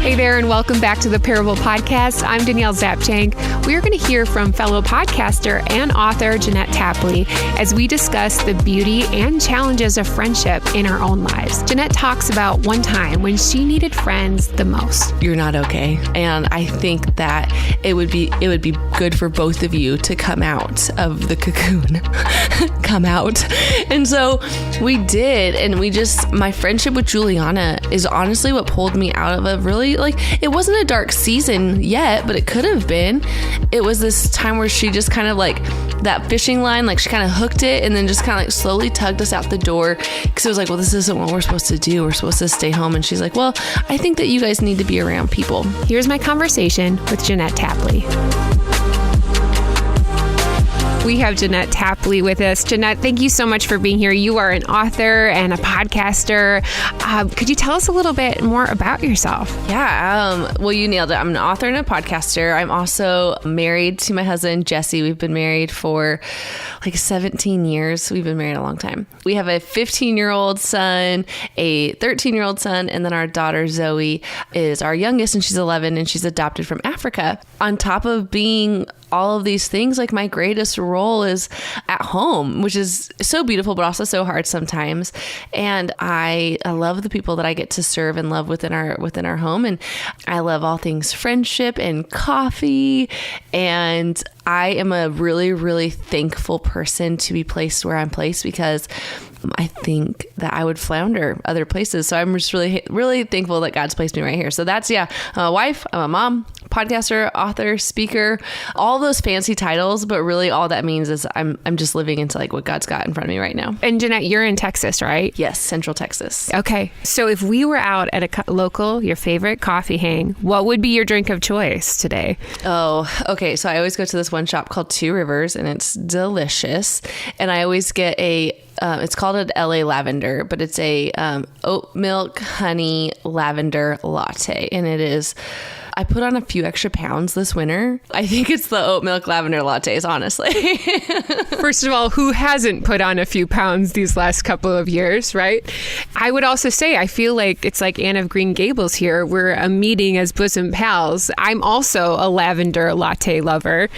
Hey there, and welcome back to the Parable Podcast. I'm Danielle Zapchenk. We are going to hear from fellow podcaster and author Jeanette Tapley as we discuss the beauty and challenges of friendship in our own lives. Jeanette talks about one time when she needed friends the most. You're not okay. And I think that it would be good for both of you to come out of the cocoon. Come out. And so we did. And my friendship with Juliana is honestly what pulled me out of a really, it wasn't a dark season yet, but it could have been. It was this time where she just kind of that fishing line, she kind of hooked it and then just kind of slowly tugged us out the door, because it was well, this isn't what we're supposed to do. We're supposed to stay home. And she's like, well, I think that you guys need to be around people. Here's my conversation with Jeanette Tapley. We have Jeanette Tapley with us. Jeanette, thank you so much for being here. You are an author and a podcaster. Could you tell us a little bit more about yourself? Yeah. Well, you nailed it. I'm an author and a podcaster. I'm also married to my husband, Jesse. We've been married for 17 years. We've been married a long time. We have a 15-year-old son, a 13-year-old son, and then our daughter, Zoe, is our youngest, and she's 11, and she's adopted from Africa. On top of being all of these things, my greatest role is at home, which is so beautiful, but also so hard sometimes. And I love the people that I get to serve and love within our home. And I love all things friendship and coffee. And I am a really, really thankful person to be placed where I'm placed, because I think that I would flounder other places. So I'm just really, really thankful that God's placed me right here. So that's, I'm a wife, I'm a mom, podcaster, author, speaker, all those fancy titles. But really all that means is I'm just living into what God's got in front of me right now. And Jeanette, you're in Texas, right? Yes, Central Texas. Okay. So if we were out at a local, your favorite coffee hang, what would be your drink of choice today? Oh, okay. So I always go to this one shop called Two Rivers, and it's delicious. And I always get it's called an LA Lavender, but it's a oat milk honey lavender latte. And I put on a few extra pounds this winter. I think it's the oat milk lavender lattes, honestly. First of all, who hasn't put on a few pounds these last couple of years, right? I would also say, I feel like it's like Anne of Green Gables here. We're a meeting as bosom pals. I'm also a lavender latte lover.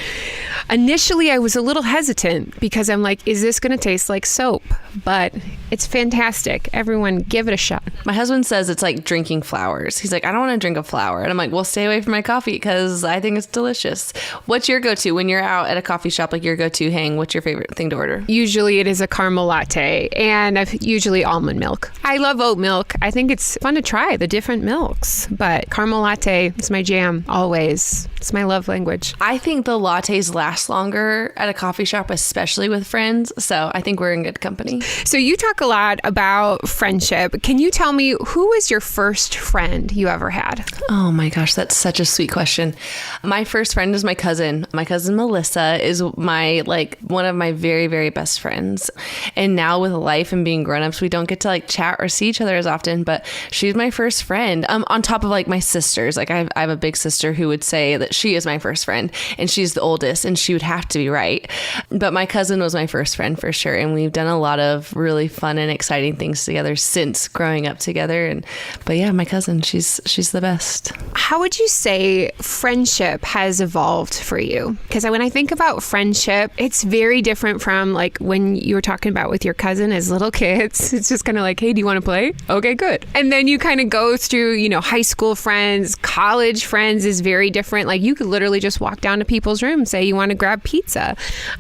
Initially, I was a little hesitant because I'm like, is this going to taste like soap? But it's fantastic. Everyone give it a shot. My husband says it's like drinking flowers. He's like, I don't want to drink a flower. And I'm like, well, stay away from my coffee because I think it's delicious. What's your go-to when you're out at a coffee shop, your go-to hang? What's your favorite thing to order? Usually it is a caramel latte, and usually almond milk. I love oat milk. I think it's fun to try the different milks, but caramel latte is my jam always. It's my love language. I think the lattes last longer at a coffee shop, especially with friends. So I think we're in good company. So you talk a lot about friendship. Can you tell me, who was your first friend you ever had? Oh my gosh, that's such a sweet question. My first friend is my cousin. My cousin Melissa is one of my very, very best friends. And now with life and being grown-ups, we don't get to chat or see each other as often, but she's my first friend. On top of my sisters. I have a big sister who would say that she is my first friend, and she's the oldest, and she would have to be right. But my cousin was my first friend for sure. And we've done a lot of really fun and exciting things together since growing up together. But yeah, my cousin, she's the best. How would you say friendship has evolved for you? Because when I think about friendship, it's very different from when you were talking about with your cousin as little kids. It's just kind of hey, do you want to play? Okay, good. And then you kind of go through, high school friends, college friends is very different. You could literally just walk down to people's room, say you want to grab pizza.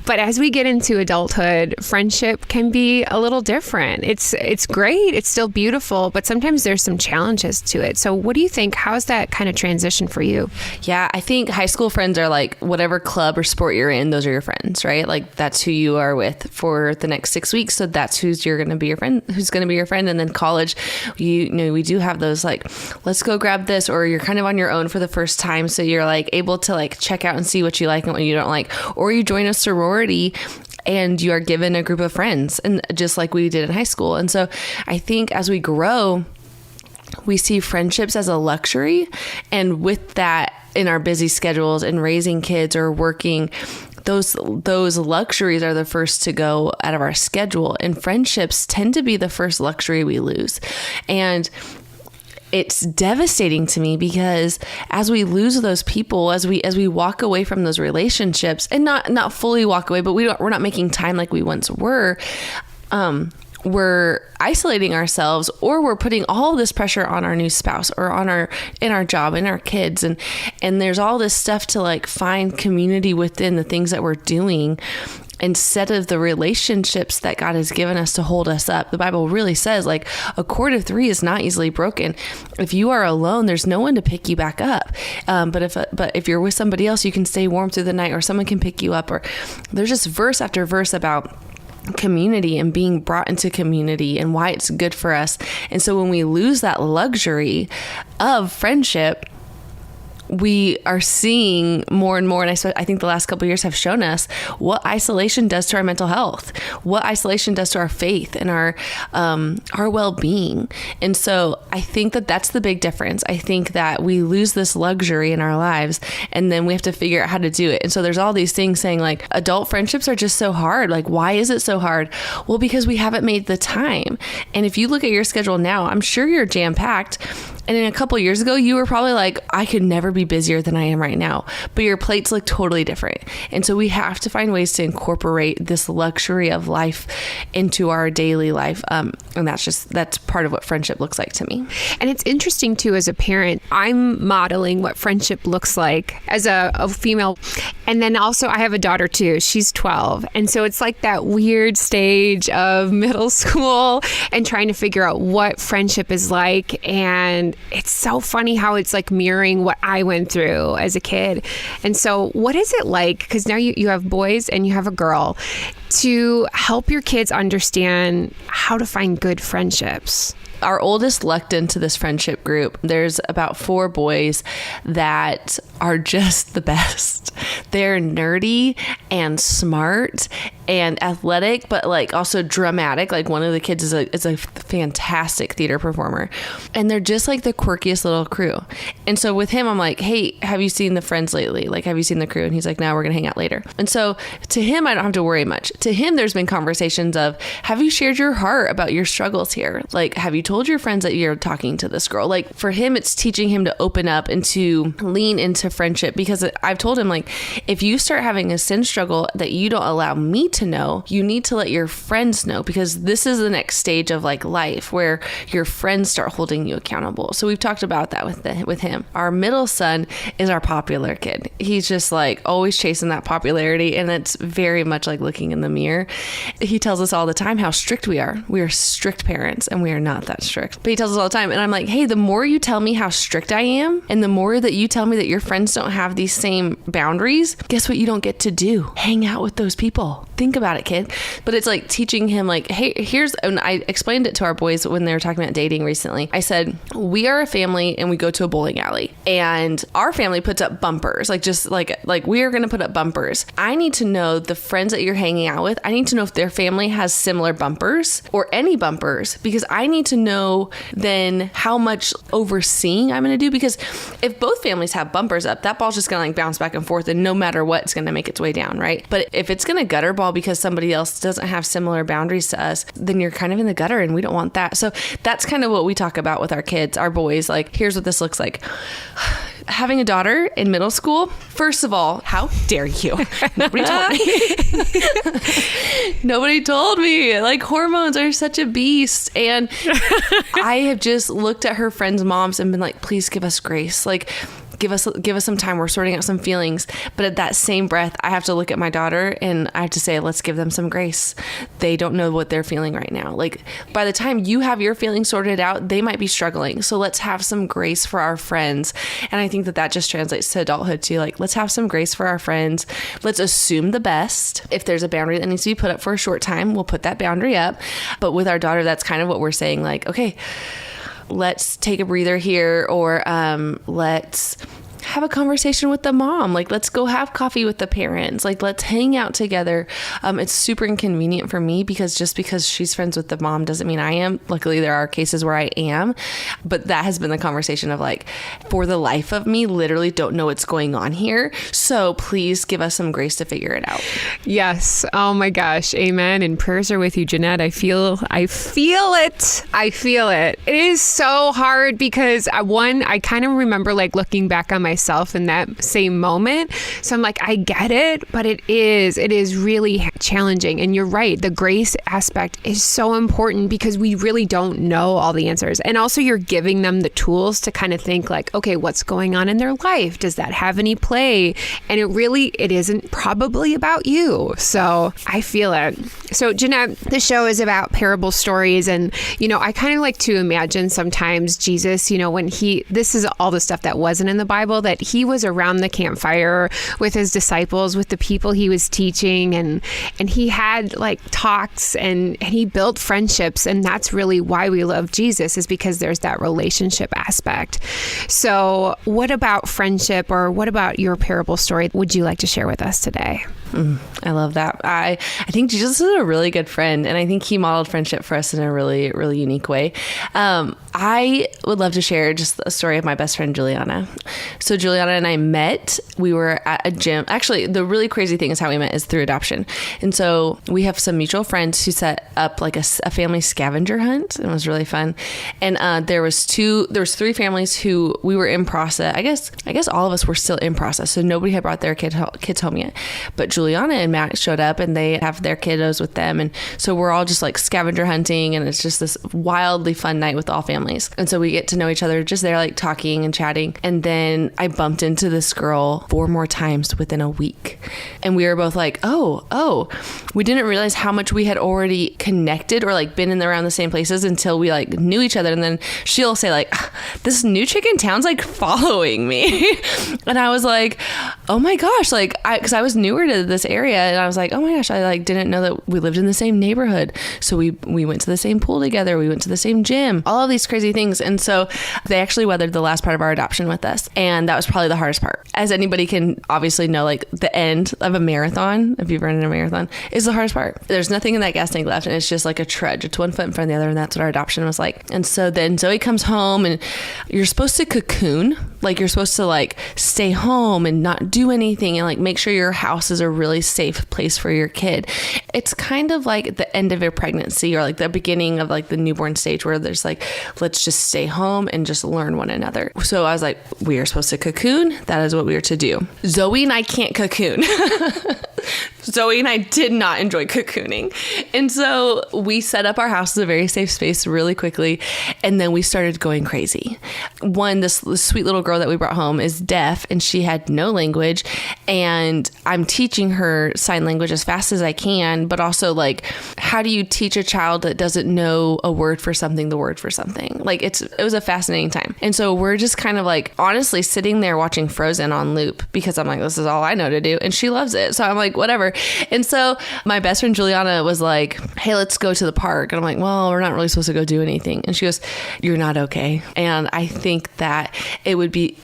But as we get into adulthood, friendship can be a little different. It's great. It's still beautiful, but sometimes there's some challenges to it. So what do you think? How's that kind of transition for you? Yeah, I think high school friends are whatever club or sport you're in, those are your friends, right? That's who you are with for the next 6 weeks. So that's who's going to be your friend. And then college, we do have those let's go grab this, or you're kind of on your own for the first time. So you're able to check out and see what you like and what you don't like, or you join a sorority and you are given a group of friends, and just like we did in high school. And so I think as we grow, we see friendships as a luxury. And with that, in our busy schedules and raising kids or working, those luxuries are the first to go out of our schedule. And friendships tend to be the first luxury we lose. And it's devastating to me because as we lose those people, as we walk away from those relationships, and not fully walk away, but we're not making time like we once were, we're isolating ourselves, or we're putting all this pressure on our new spouse or in our job, in our kids. And there's all this stuff to like find community within the things that we're doing, instead of the relationships that God has given us to hold us up. The Bible really says like a cord of three is not easily broken. If you are alone, there's no one to pick you back up. But if you're with somebody else, you can stay warm through the night, or someone can pick you up. Or there's just verse after verse about community and being brought into community and why it's good for us. And so when we lose that luxury of friendship, we are seeing more and more, and I think the last couple of years have shown us what isolation does to our mental health, what isolation does to our faith and our well-being. And so I think that that's the big difference. I think that we lose this luxury in our lives, and then we have to figure out how to do it. And so there's all these things saying like adult friendships are just so hard. Like, why is it so hard? Well, because we haven't made the time. And if you look at your schedule now, I'm sure you're jam-packed. And in a couple of years ago, you were probably like, I could never be busier than I am right now. But your plates look totally different. And so we have to find ways to incorporate this luxury of life into our daily life. And that's part of what friendship looks like to me. And it's interesting too, as a parent, I'm modeling what friendship looks like as a female. And then also I have a daughter too. She's 12. And so it's like that weird stage of middle school and trying to figure out what friendship is like. And it's so funny how it's like mirroring what I went through as a kid. And so what is it like? Because now you have boys and you have a girl, to help your kids understand how to find good friendships. Our oldest lucked into this friendship group. There's about 4 boys that are just the best. They're nerdy and smart and athletic, but like also dramatic. Like one of the kids is a fantastic theater performer, and they're just like the quirkiest little crew. And so with him, I'm like, hey, have you seen the friends lately? Like, have you seen the crew? And he's like, no, we're going to hang out later. And so to him, I don't have to worry much. To him, there's been conversations of, have you shared your heart about your struggles here? Like, have you told your friends that you're talking to this girl? Like for him, it's teaching him to open up and to lean into friendship, because I've told him, like, if you start having a sin struggle that you don't allow me to know, you need to let your friends know, because this is the next stage of like life where your friends start holding you accountable. So we've talked about that with him. Our middle son is our popular kid. He's just like always chasing that popularity, and it's very much like looking in the mirror. He tells us all the time how strict we are. We are strict parents, and we are not that strict. But he tells us all the time, and I'm like, hey, the more you tell me how strict I am, and the more that you tell me that your friends don't have these same boundaries, guess what you don't get to do? Hang out with those people. Think about it, kid. But it's like teaching him like, hey, and I explained it to our boys when they were talking about dating recently. I said, we are a family and we go to a bowling alley, and our family puts up bumpers, like just like we are going to put up bumpers. I need to know the friends that you're hanging out with. I need to know if their family has similar bumpers or any bumpers, because I need to know then how much overseeing I'm going to do. Because if both families have bumpers up, that ball's just going to like bounce back and forth, and no matter what, it's going to make its way down, right? But if it's going to gutter ball because somebody else doesn't have similar boundaries to us, then you're kind of in the gutter, and we don't want that. So that's kind of what we talk about with our kids, our boys. Like, here's what this looks like. Having a daughter in middle school, first of all, how dare you? Nobody told me. Nobody told me. Like, hormones are such a beast. And I have just looked at her friends' moms and been like, please give us grace. Like, give us some time. We're sorting out some feelings. But at that same breath, I have to look at my daughter and I have to say, let's give them some grace. They don't know what they're feeling right now. Like, by the time you have your feelings sorted out, they might be struggling. So let's have some grace for our friends. And I think that just translates to adulthood too. Like, let's have some grace for our friends. Let's assume the best. If there's a boundary that needs to be put up for a short time, we'll put that boundary up. But with our daughter, that's kind of what we're saying. Like, okay, let's take a breather here, or let's have a conversation with the mom. Like, let's go have coffee with the parents. Like, let's hang out together. It's super inconvenient for me because just because she's friends with the mom doesn't mean I am. Luckily, there are cases where I am, but that has been the conversation of like, for the life of me, literally don't know what's going on here. So please give us some grace to figure it out. Yes. Oh my gosh. Amen. And prayers are with you, Jeanette. I feel it. It is so hard because I kind of remember like looking back on myself in that same moment. So I'm like, I get it, but it is really challenging. And you're right. The grace aspect is so important because we really don't know all the answers. And also you're giving them the tools to kind of think like, okay, what's going on in their life? Does that have any play? And it isn't probably about you. So I feel it. So Jeanette, the show is about parable stories. And, I kind of like to imagine sometimes Jesus, when this is all the stuff that wasn't in the Bible, that he was around the campfire with his disciples, with the people he was teaching, and he had like talks and he built friendships. And that's really why we love Jesus, is because there's that relationship aspect. So what about friendship, or what about your parable story would you like to share with us today? I love that. I think Jesus is a really good friend, and I think he modeled friendship for us in a really, really unique way. I would love to share just a story of my best friend, Juliana. So Juliana and I met, we were at a gym. Actually, the really crazy thing is how we met is through adoption. And so we have some mutual friends who set up like a family scavenger hunt. It was really fun. And there was three families who we were in process. I guess all of us were still in process. So nobody had brought their kids home yet. But Juliana and Max showed up and they have their kiddos with them. And so we're all just like scavenger hunting, and it's just this wildly fun night with all families. And so we get to know each other just there, like talking and chatting. And then I bumped into this girl 4 more times within a week. And we were both like, oh, we didn't realize how much we had already connected or like been around the same places until we like knew each other. And then she'll say like, this new chick in town's like following me. And I was like, oh my gosh, like, because I was newer to this area, and I was like, oh my gosh, I like didn't know that we lived in the same neighborhood. So we went to the same pool together. We went to the same gym, all of these crazy things. And so they actually weathered the last part of our adoption with us. And that was probably the hardest part. As anybody can obviously know, like the end of a marathon, if you've run in a marathon, is the hardest part. There's nothing in that gas tank left, and it's just like a trudge. It's one foot in front of the other, and that's what our adoption was like. And so then Zoe comes home, and you're supposed to cocoon. Like you're supposed to like stay home and not do anything, and like make sure your house is a really safe place for your kid. It's kind of like the end of your pregnancy, or like the beginning of like the newborn stage, where there's like, let's just stay home and just learn one another. So I was like, we are supposed to cocoon. That is what we are to do. Zoe and I can't cocoon. Zoe and I did not enjoy cocooning. And so we set up our house as a very safe space really quickly. And then we started going crazy. This sweet little girl that we brought home is deaf, and she had no language. And I'm teaching her sign language as fast as I can, but also like, how do you teach a child that doesn't know a word for something, the word for something? Like it was a fascinating time. And so we're just kind of like honestly sitting there watching Frozen on loop, because I'm like, this is all I know to do. And she loves it. So I'm like, whatever. And so my best friend Juliana was like, hey, let's go to the park. And I'm like, well, we're not really supposed to go do anything. And she goes, you're not okay. And I think that it would be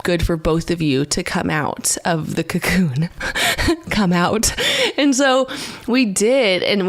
good for both of you to come out of the cocoon. Come out. And so we did. And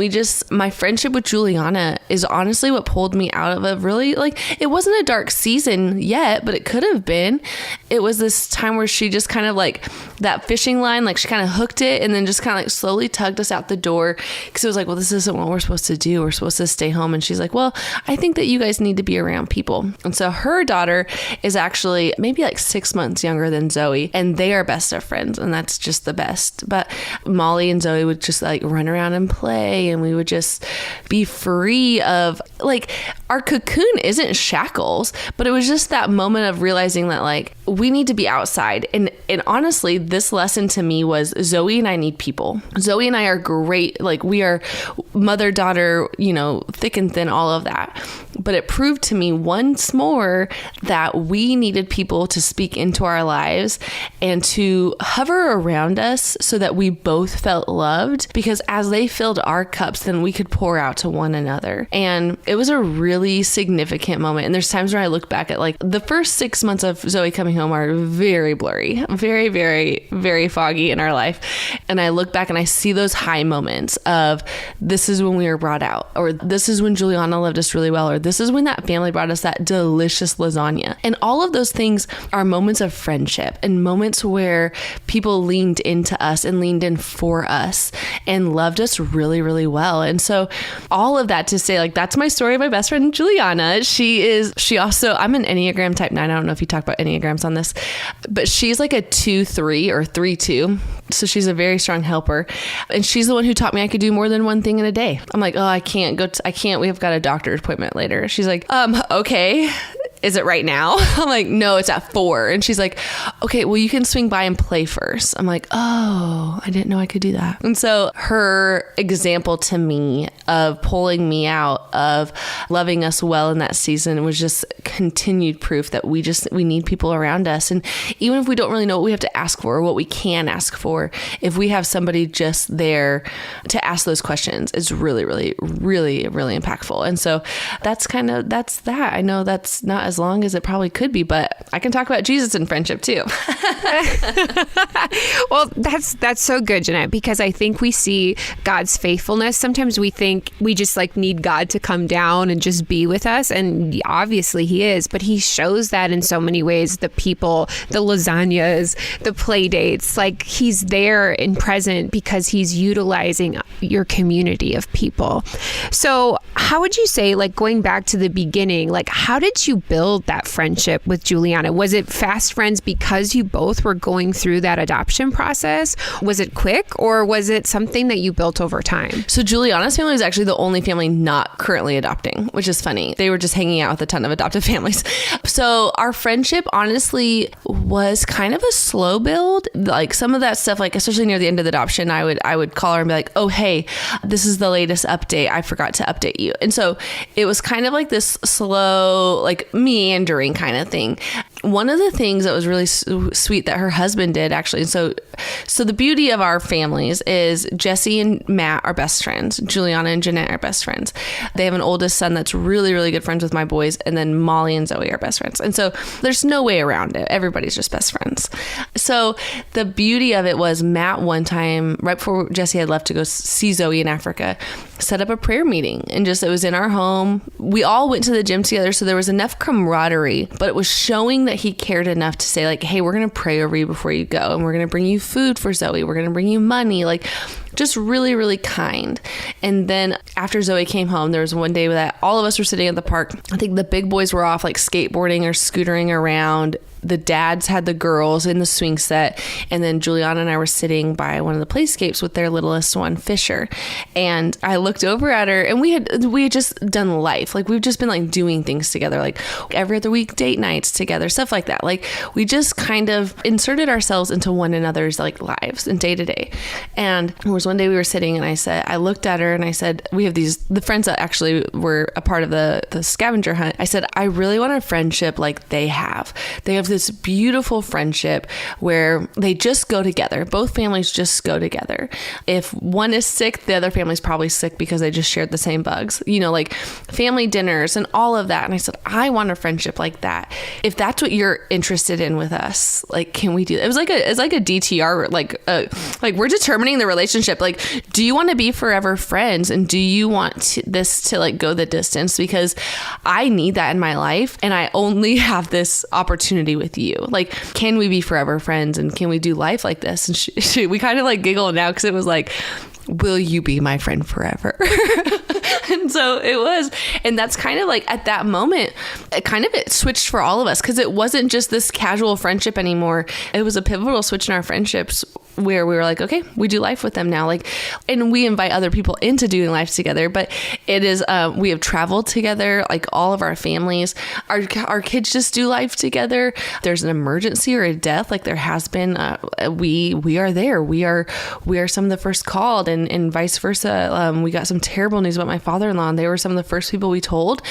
my friendship with Juliana is honestly what pulled me out of a really, like, it wasn't a dark season yet, but it could have been. It was this time where she just kind of like that fishing line, like she kind of hooked it and then just kind of like slowly tugged us out the door, because it was like, well, this isn't what we're supposed to do. We're supposed to stay home. And she's like, well, I think that you guys need to be around people. And so her daughter is actually maybe like 6 months younger than Zoe, and they are best of friends, and that's just the best. But Molly and Zoe would just like run around and play, and we would just be free of like, our cocoon isn't shackles, but it was just that moment of realizing that like we need to be outside. And honestly, this lesson to me was Zoe and I need people. Zoe and I are great. Like we are mother, daughter, thick and thin, all of that. But it proved to me once more that we needed people to speak into our lives and to hover around us so that we both felt loved, because as they filled our cups, then we could pour out to one another. And it was a really significant moment. And there's times where I look back at like the first 6 months of Zoe coming home are very blurry, very, very, very foggy in our life. And I look back and I see those high moments of this is when we were brought out, or this is when Juliana loved us really well, or this is when that family brought us that delicious lasagna. And all of those things are moments of friendship and moments where people leaned into us and leaned in for us and loved us really, really well. And so all of that to say, like, that's my story of my best friend, Juliana. I'm an Enneagram type 9. I don't know if you talk about Enneagrams on this, but she's like a 2-3 or 3-2. So she's a very strong helper. And she's the one who taught me I could do more than one thing in a day. I'm like, oh, I can't. We have got a doctor's appointment later. She's like, okay. Is it right now? I'm like, no, it's at 4. And she's like, okay, well, you can swing by and play first. I'm like, oh, I didn't know I could do that. And so her example to me of pulling me out of loving us well in that season was just continued proof that we need people around us. And even if we don't really know what we have to ask for or what we can ask for, if we have somebody just there to ask those questions, it's really, really, really, really impactful. And so that's that. I know that's not as long as it probably could be, but I can talk about Jesus and friendship too. Well, that's so good, Jeanette, because I think we see God's faithfulness. Sometimes we think we just like need God to come down and just be with us. And obviously he is, but he shows that in so many ways. The people, the lasagnas, the play dates, like he's there and present because he's utilizing your community of people. So how would you say, like going back to the beginning, like how did you build that friendship with Juliana? Was it fast friends because you both were going through that adoption process? Was it quick, or was it something that you built over time? So Juliana's family was actually the only family not currently adopting, which is funny. They were just hanging out with a ton of adoptive families. So our friendship honestly was kind of a slow build. Like some of that stuff, like especially near the end of the adoption, I would call her and be like, oh, hey, this is the latest update. I forgot to update you. And so it was kind of like this slow, like meandering kind of thing. One of the things that was really sweet that her husband did actually. So the beauty of our families is Jesse and Matt are best friends. Juliana and Jeanette are best friends. They have an oldest son that's really, really good friends with my boys. And then Molly and Zoe are best friends. And so there's no way around it. Everybody's just best friends. So the beauty of it was Matt one time, right before Jesse had left to go see Zoe in Africa, set up a prayer meeting. And just, it was in our home. We all went to the gym together. So there was enough camaraderie, but it was showing that he cared enough to say like, hey, we're going to pray over you before you go. And we're going to bring you food for Zoe. We're going to bring you money. Like just really, really kind. And then after Zoe came home, there was one day that all of us were sitting at the park. I think the big boys were off like skateboarding or scootering around. The dads had the girls in the swing set. And then Juliana and I were sitting by one of the playscapes with their littlest one, Fisher. And I looked over at her and we had just done life. Like we've just been like doing things together, like every other week, date nights together, stuff like that. Like we just kind of inserted ourselves into one another's like lives and day to day. And there was one day we were sitting and I looked at her and I said, we have the friends that actually were a part of the scavenger hunt. I said, I really want a friendship like they have. They have this beautiful friendship where they just go together. Both families just go together. If one is sick, the other family's probably sick because they just shared the same bugs, like family dinners and all of that. And I said, I want a friendship like that. If that's what you're interested in with us, like, can we do that? It's like a DTR, like we're determining the relationship. Like, do you want to be forever friends? And do you want this to like go the distance? Because I need that in my life. And I only have this opportunity with you. Like, can we be forever friends? And can we do life like this? And we kind of like giggle now because it was like, will you be my friend forever? And so it was. And that's kind of like at that moment, it switched for all of us because it wasn't just this casual friendship anymore. It was a pivotal switch in our friendships where we were like, okay, we do life with them now. Like, and we invite other people into doing life together, but it is, we have traveled together, like all of our families, our kids just do life together. There's an emergency or a death, like there has been, we are there. We are some of the first called and vice versa. We got some terrible news about my father-in-law and they were some of the first people we told.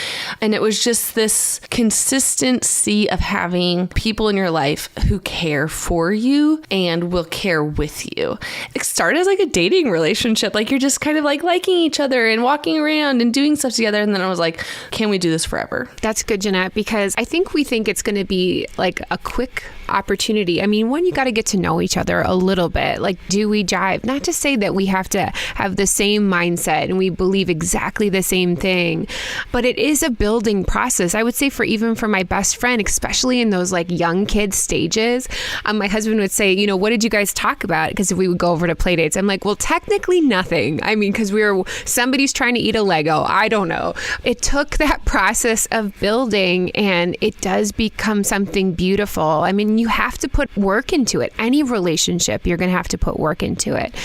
And it was just this consistency of having people in your life who care for you and will care with you. It started as like a dating relationship. Like you're just kind of like liking each other and walking around and doing stuff together. And then I was like, can we do this forever? That's good, Jeanette, because I think we think it's going to be like a quick opportunity. I mean, one, you got to get to know each other a little bit. Like, do we jive? Not to say that we have to have the same mindset and we believe exactly the same thing, but it is a building process. I would say even for my best friend, especially in those like young kid stages, my husband would say, what did you guys talk about? Because if we would go over to play dates, I'm like, well, technically nothing. I mean, because somebody's trying to eat a Lego. I don't know. It took that process of building and it does become something beautiful. I mean, you have to put work into it. Any relationship, you're going to have to put work into it.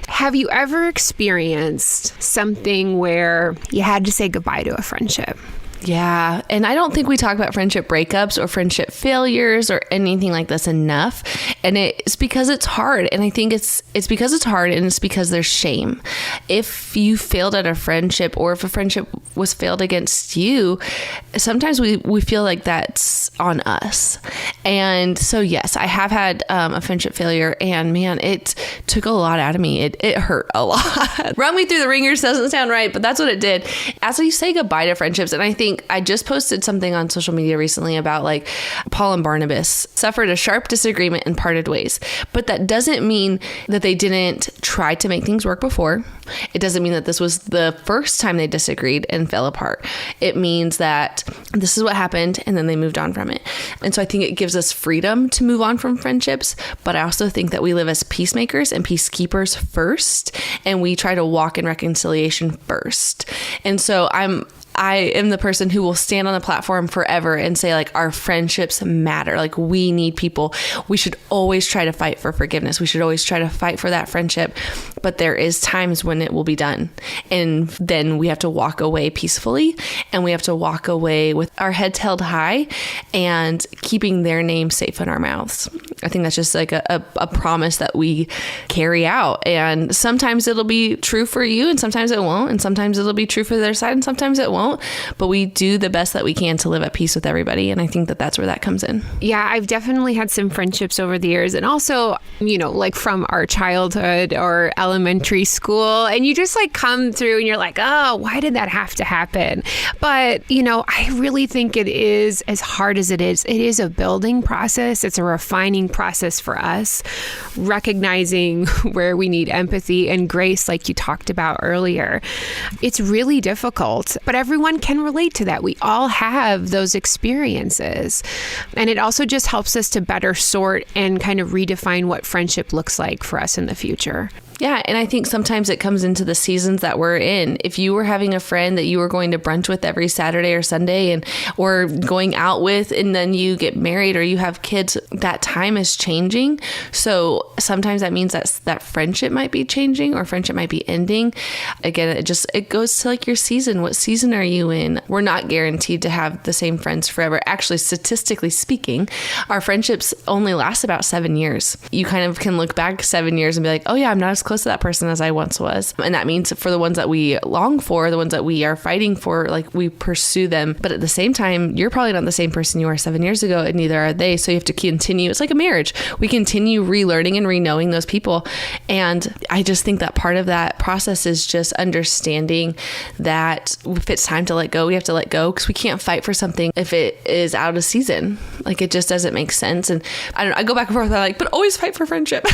Have you ever experienced something where you had to say goodbye to a friendship? Yeah. And I don't think we talk about friendship breakups or friendship failures or anything like this enough. And it's because it's hard. And I think it's because it's hard and it's because there's shame. If you failed at a friendship or if a friendship was failed against you, sometimes we feel like that's on us. And so, yes, I have had a friendship failure and man, it took a lot out of me. It hurt a lot. Run me through the ringers doesn't sound right, but that's what it did. As you say goodbye to friendships, and I think I just posted something on social media recently about like Paul and Barnabas suffered a sharp disagreement and parted ways. But that doesn't mean that they didn't try to make things work before. It doesn't mean that this was the first time they disagreed and fell apart. It means that this is what happened and then they moved on from it. And so I think it gives us freedom to move on from friendships. But I also think that we live as peacemakers and peacekeepers first, and we try to walk in reconciliation first. And so I am the person who will stand on the platform forever and say like our friendships matter. Like we need people. We should always try to fight for forgiveness. We should always try to fight for that friendship. But there is times when it will be done. And then we have to walk away peacefully and we have to walk away with our heads held high and keeping their name safe in our mouths. I think that's just like a promise that we carry out. And sometimes it'll be true for you and sometimes it won't. And sometimes it'll be true for their side and sometimes it won't. But we do the best that we can to live at peace with everybody. And I think that that's where that comes in. Yeah, I've definitely had some friendships over the years. And also, like from our childhood or elementary school. And you just like come through and you're like, oh, why did that have to happen? But, I really think it is, as hard as it is a building process. It's a refining process for us, recognizing where we need empathy and grace, like you talked about earlier. It's really difficult, but everyone can relate to that. We all have those experiences. And it also just helps us to better sort and kind of redefine what friendship looks like for us in the future. Yeah. And I think sometimes it comes into the seasons that we're in. If you were having a friend that you were going to brunch with every Saturday or Sunday or going out with, and then you get married or you have kids, that time is changing. So sometimes that means that friendship might be changing or friendship might be ending. Again, it goes to like your season. What season are you in? We're not guaranteed to have the same friends forever. Actually, statistically speaking, our friendships only last about 7 years. You kind of can look back 7 years and be like, oh yeah, I'm not as close to that person as I once was. And that means for the ones that we long for, the ones that we are fighting for, like we pursue them. But at the same time, you're probably not the same person you were 7 years ago, and neither are they. So you have to continue. It's like a marriage. We continue relearning and re-knowing those people. And I just think that part of that process is just understanding that if it's time to let go, we have to let go, because we can't fight for something if it is out of season. Like it just doesn't make sense. And I go back and forth. I'm like, but always fight for friendship.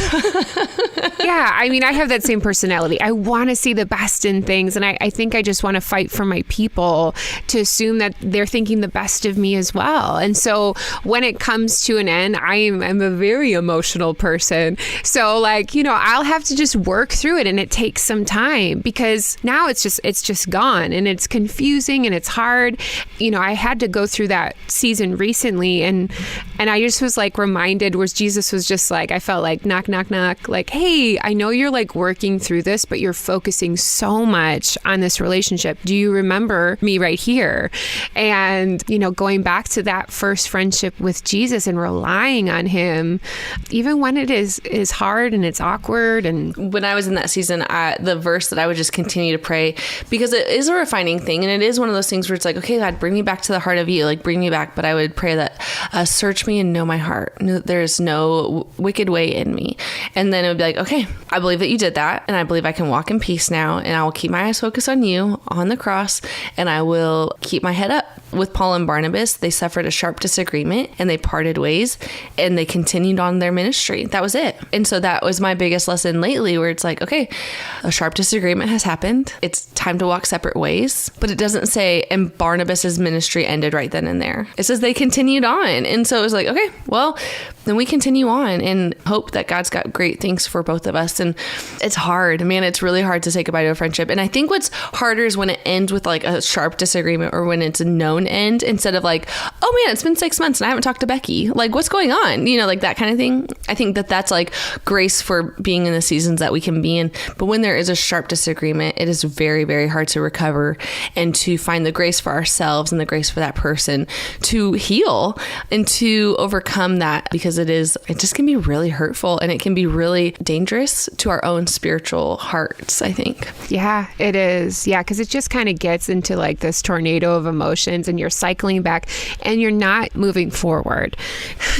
Yeah. I mean, I have that same personality. I want to see the best in things. And I think I just want to fight for my people to assume that they're thinking the best of me as well. And so when it comes to an end, I'm a very emotional person. So like, I'll have to just work through it, and it takes some time because now it's just gone, and it's confusing and it's hard. I had to go through that season recently, and I just was like reminded where Jesus was just like, I felt like knock, knock, knock, like, hey, I know you're like working through this, but you're focusing so much on this relationship. Do you remember me right here? And, going back to that first friendship with Jesus and relying on him, even when it is hard and it's awkward. And when I was in that season, the verse that I would just continue to pray, because it is a refining thing. And it is one of those things where it's like, okay, God, bring me back to the heart of you, like bring me back. But I would pray that search me and know my heart. There's no wicked way in me. And then it would be like, okay, I believe that you did that. And I believe I can walk in peace now. And I will keep my eyes focused on you on the cross. And I will keep my head up. With Paul and Barnabas, they suffered a sharp disagreement and they parted ways and they continued on their ministry. That was it. And so that was my biggest lesson lately, where it's like, okay, a sharp disagreement has happened. It's time to walk separate ways. But it doesn't say, and Barnabas's ministry ended right then and there. It says they continued on. And so it was like, okay, well, then we continue on and hope that God's got great things for both of us. And it's hard, man. It's really hard to say goodbye to a friendship. And I think what's harder is when it ends with like a sharp disagreement, or when it's a known end, instead of like, oh man, it's been 6 months and I haven't talked to Becky. Like, what's going on? You know, like that kind of thing. I think that that's like grace for being in the seasons that we can be in. But when there is a sharp disagreement, it is very, very hard to recover and to find the grace for ourselves and the grace for that person to heal and to overcome that, because it just can be really hurtful and it can be really dangerous to our own spiritual hearts, I think. Yeah, it is. Yeah, because it just kind of gets into like this tornado of emotions and you're cycling back and you're not moving forward.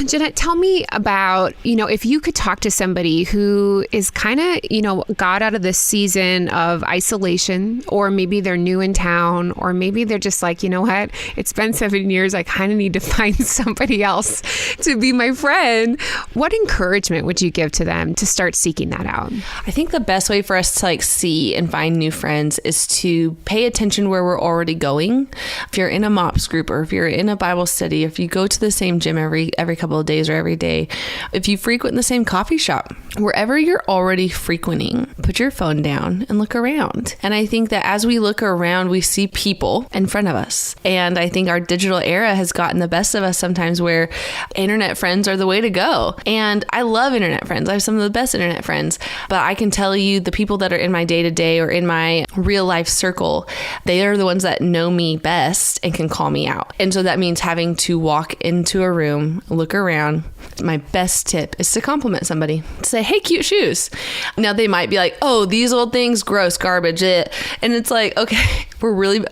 Jeanette, tell me about, if you could talk to somebody who is kind of, got out of this season of isolation, or maybe they're new in town, or maybe they're just like, you know what, it's been 7 years. I kind of need to find somebody else to be my friend. What encouragement would you give to them to start seeking that out? I think the best way for us to like see and find new friends is to pay attention where we're already going. If you're in a MOPS group, or if you're in a Bible study, if you go to the same gym every couple of days or every day, if you frequent the same coffee shop, wherever you're already frequenting, put your phone down and look around. And I think that as we look around, we see people in front of us. And I think our digital era has gotten the best of us sometimes, where internet friends are the way to go. And I love internet friends. I have some of the best internet friends, but I can tell you the people that are in my day-to-day or in my real life circle, they are the ones that know me best and can call me out. And so that means having to walk into a room, look around. My best tip is to compliment somebody. Say, hey, cute shoes. Now they might be like, oh, these old things, gross, garbage. And it's like, okay,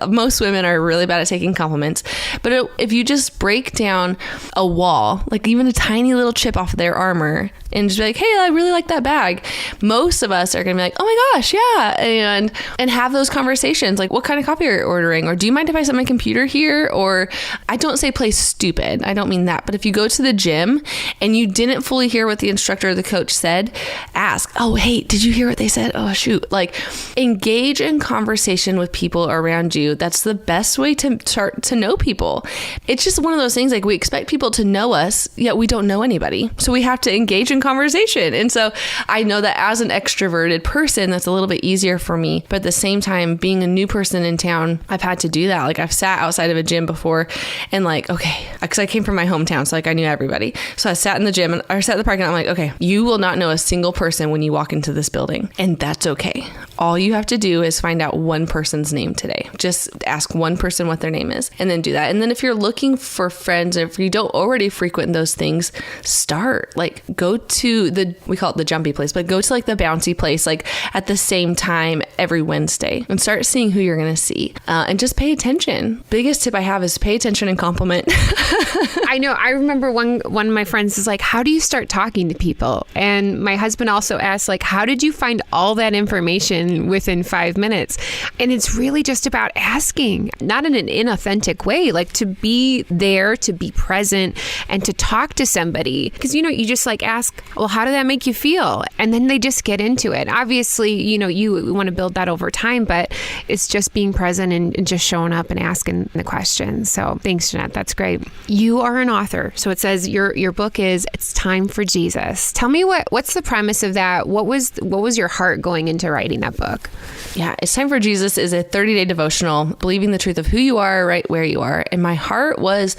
most women are really bad at taking compliments. But if you just break down a wall, like even a tiny little chip off of their armor, and just be like, hey, I really like that bag, most of us are going to be like, oh my gosh, yeah. And have those conversations. Like, what kind of coffee are you ordering? Or do you mind if I set my computer here? Or I don't say play stupid. I don't mean that. But if you go to the gym and you didn't fully hear what the instructor or the coach said, ask, oh, hey, did you hear what they said? Oh, shoot. Like, engage in conversation with people around you. That's the best way to start to know people. It's just one of those things, like, we expect people to know us, yet we don't know anybody. So we have to engage in conversation. And so I know that as an extroverted person, that's a little bit easier for me. But at the same time, being a new person in town, I've had to do that. Like, I've sat outside of a gym before and like, okay, because I came from my hometown, so like I knew everybody. So I sat in the gym or sat in the parking lot. I'm like, okay, you will not know a single person when you walk into this building. And that's okay. All you have to do is find out one person's name today. Just ask one person what their name is and then do that. And then if you're looking for friends, if you don't already frequent those things, start. Like, go to we call it the jumpy place, but go to like the bouncy place, like at the same time every Wednesday, and start seeing who you're going to see. And just pay attention. Biggest tip I have is pay attention and compliment. I know. I remember one of my friends is like, how do you start talking to people? And my husband also asked, like, how did you find all that information within 5 minutes? And it's really just about asking, not in an inauthentic way, like to be there, to be present, and to talk to somebody. Because, you just like ask, well, how did that make you feel? And then they just get into it. Obviously, you want to build that over time, but it's just being present and just showing up and asking the questions. So thanks, Jeanette. That's great. You are an author. So it says your book is It's Time for Jesus. Tell me what's the premise of that? What was your heart going into writing that book? Yeah, It's Time for Jesus is a 30-day devotional, believing the truth of who you are right where you are. And my heart was,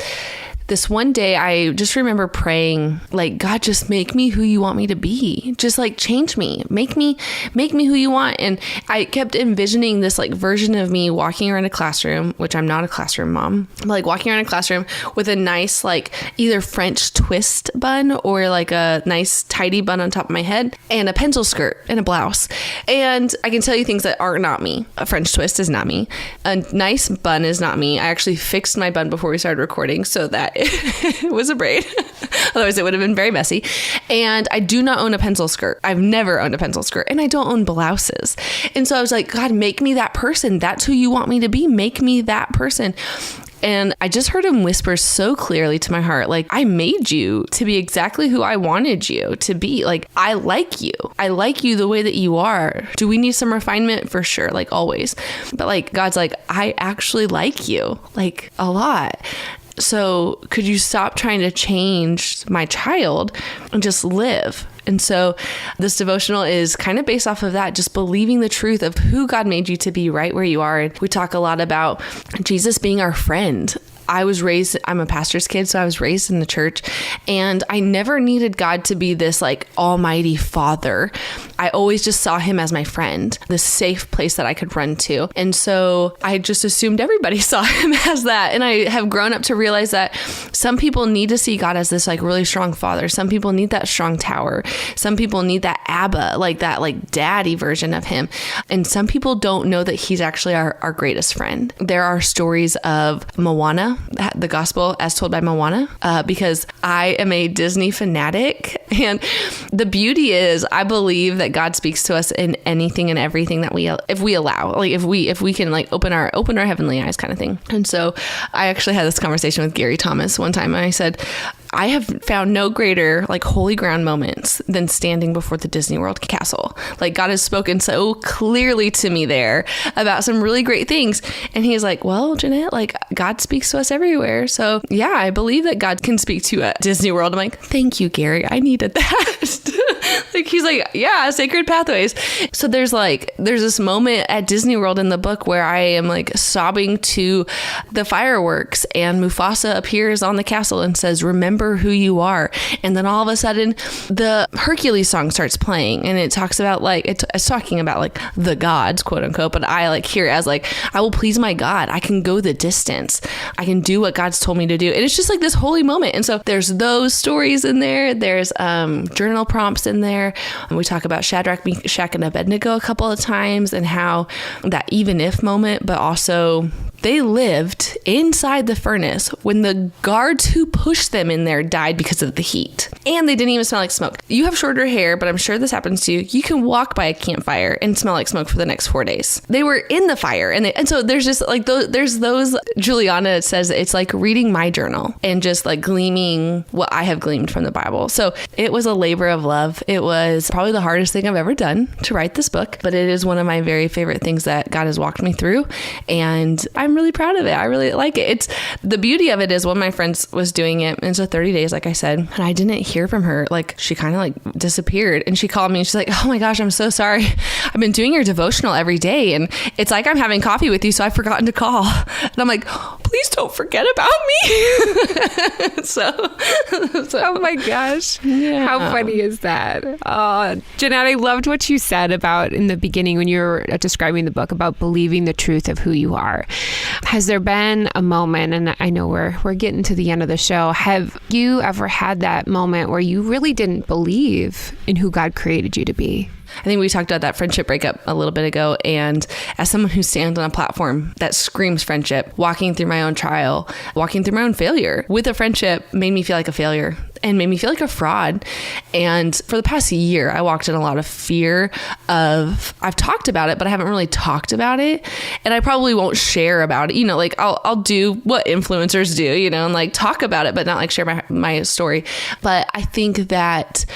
this one day, I just remember praying, like, God, just make me who you want me to be. Just like change me, make me who you want. And I kept envisioning this like version of me walking around a classroom, which I'm not a classroom mom, but like walking around a classroom with a nice, like either French twist bun or like a nice tidy bun on top of my head and a pencil skirt and a blouse. And I can tell you things that are not me. A French twist is not me. A nice bun is not me. I actually fixed my bun before we started recording so that It was a braid. Otherwise, it would have been very messy. And I do not own a pencil skirt. I've never owned a pencil skirt. And I don't own blouses. And so I was like, God, make me that person. That's who you want me to be. Make me that person. And I just heard him whisper so clearly to my heart, like, I made you to be exactly who I wanted you to be. Like, I like you. I like you the way that you are. Do we need some refinement? For sure, like always. But like, God's like, I actually like you, like a lot. So could you stop trying to change my child and just live? And so this devotional is kind of based off of that, just believing the truth of who God made you to be right where you are. And we talk a lot about Jesus being our friend. I'm a pastor's kid, so I was raised in the church, and I never needed God to be this like almighty father. I always just saw him as my friend, this safe place that I could run to. And so I just assumed everybody saw him as that. And I have grown up to realize that some people need to see God as this like really strong father. Some people need that strong tower. Some people need that Abba, like that like daddy version of him. And some people don't know that he's actually our greatest friend. There are stories of Moana, the gospel as told by Moana, because I am a Disney fanatic. And the beauty is I believe that God speaks to us in anything and everything that if we allow, like if we can like open our heavenly eyes kind of thing. And so I actually had this conversation with Gary Thomas one time, and I said, I have found no greater like holy ground moments than standing before the Disney World castle. Like God has spoken so clearly to me there about some really great things. And he's like, well, Jeanette, like God speaks to us everywhere. So yeah, I believe that God can speak to you at Disney World. I'm like, thank you, Gary. I needed that. Like he's like, yeah, sacred pathways. So there's this moment at Disney World in the book where I am like sobbing to the fireworks, and Mufasa appears on the castle and says, remember who you are. And then all of a sudden the Hercules song starts playing, and it talks about like, it's talking about like the gods, quote unquote, but I like hear it as like, I will please my God. I can go the distance. I can do what God's told me to do. And it's just like this holy moment. And so there's those stories in there. There's journal prompts in there. And we talk about Shadrach, Meshach, and Abednego a couple of times, and how that even if moment, but also they lived inside the furnace when the guards who pushed them in there died because of the heat. And they didn't even smell like smoke. You have shorter hair, but I'm sure this happens to you. You can walk by a campfire and smell like smoke for the next 4 days. They were in the fire. And so there's just like there's those, Juliana says it's like reading my journal and just like gleaming what I have gleamed from the Bible. So it was a labor of love. It was probably the hardest thing I've ever done to write this book, but it is one of my very favorite things that God has walked me through. And I'm really proud of it. I really like it. It's the beauty of it is one of my friends was doing it, and so 30 days, like I said, and I didn't hear from her. Like she kind of like disappeared, and she called me and she's like, oh my gosh, I'm so sorry. I've been doing your devotional every day, and it's like I'm having coffee with you, so I've forgotten to call. And I'm like, please don't forget about me. so oh my gosh. Yeah. How funny is that? Oh, Jeanette, I loved what you said about in the beginning when you were describing the book about believing the truth of who you are. Has there been a moment, and I know we're getting to the end of the show, have you ever had that moment where you really didn't believe in who God created you to be? I think we talked about that friendship breakup a little bit ago. And as someone who stands on a platform that screams friendship, walking through my own trial, walking through my own failure with a friendship made me feel like a failure and made me feel like a fraud. And for the past year, I walked in a lot of fear of, I've talked about it, but I haven't really talked about it. And I probably won't share about it. You know, like I'll do what influencers do, you know, and like talk about it, but not like share my story. But I think that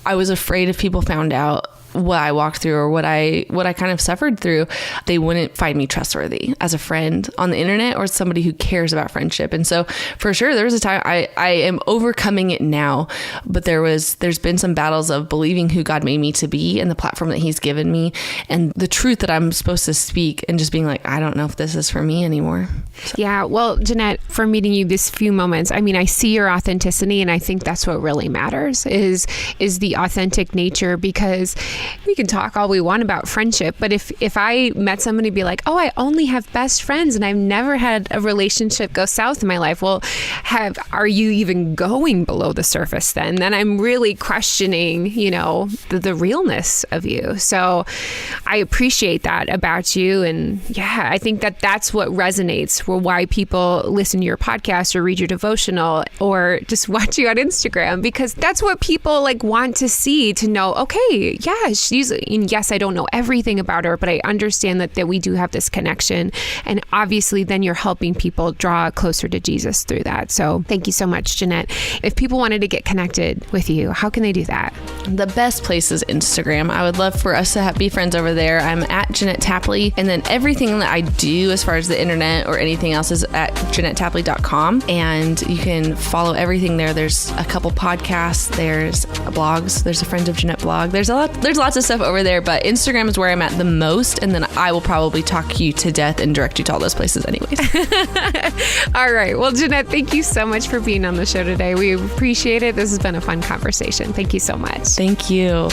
I was afraid if people found out what I walked through or what I kind of suffered through, they wouldn't find me trustworthy as a friend on the internet or somebody who cares about friendship. And so for sure, there was a time I am overcoming it now, but there's been some battles of believing who God made me to be and the platform that he's given me and the truth that I'm supposed to speak, and just being like, I don't know if this is for me anymore. So. Yeah. Well, Jeanette, for meeting you this few moments, I mean, I see your authenticity, and I think that's what really matters is the authentic nature, because we can talk all we want about friendship, but if I met somebody be like, oh, I only have best friends and I've never had a relationship go south in my life, well, are you even going below the surface then? Then I'm really questioning, the realness of you. So I appreciate that about you. And yeah, I think that's what resonates for why people listen to your podcast or read your devotional or just watch you on Instagram, because that's what people want to see, to know, okay, yeah, yes, I don't know everything about her, but I understand that we do have this connection. And obviously then you're helping people draw closer to Jesus through that. So thank you so much, Jeanette. If people wanted to get connected with you, how can they do that? The best place is Instagram. I would love for us to be friends over there. I'm at Jeanette Tapley. And then everything that I do as far as the internet or anything else is at JeanetteTapley.com. And you can follow everything there. There's a couple podcasts. There's blogs. There's a Friends of Jeanette blog. There's lots of stuff over there, but Instagram is where I'm at the most. And then I will probably talk you to death and direct you to all those places anyways. All right. Well, Jeanette, thank you so much for being on the show today. We appreciate it. This has been a fun conversation. Thank you so much. Thank you.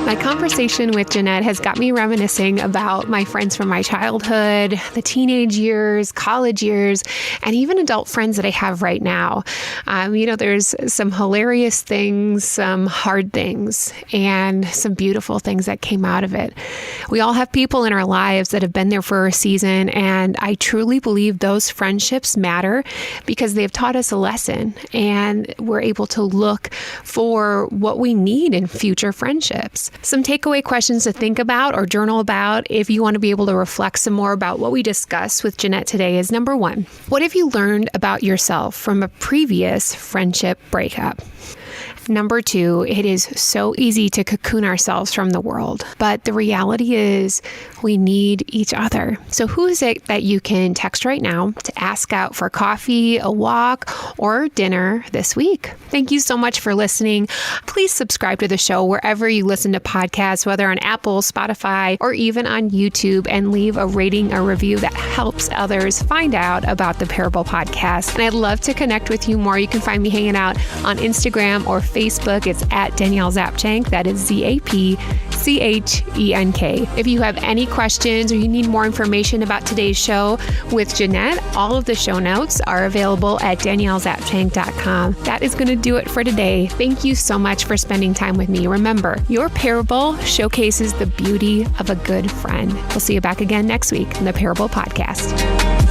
My conversation with Jeanette has got me reminiscing about my friends from my childhood, the teenage years, college years, and even adult friends that I have right now. There's some hilarious things, some hard things, and some beautiful things that came out of it. We all have people in our lives that have been there for a season, and I truly believe those friendships matter because they've taught us a lesson, and we're able to look for what we need in future friendships. Some takeaway questions to think about or journal about if you want to be able to reflect some more about what we discussed with Jeanette today is: number one, what have you learned about yourself from a previous friendship breakup? Number two, it is so easy to cocoon ourselves from the world, but the reality is we need each other. So who is it that you can text right now to ask out for coffee, a walk, or dinner this week? Thank you so much for listening. Please subscribe to the show wherever you listen to podcasts, whether on Apple, Spotify, or even on YouTube, and leave a rating or review that helps others find out about the Parable podcast. And I'd love to connect with you more. You can find me hanging out on Instagram or Facebook. It's at Danielle Zapchenk. That is Zapchenk. If you have any questions or you need more information about today's show with Jeanette, all of the show notes are available at daniellezapchenk.com. That is going to do it for today. Thank you so much for spending time with me. Remember, your parable showcases the beauty of a good friend. We'll see you back again next week in the Parable Podcast.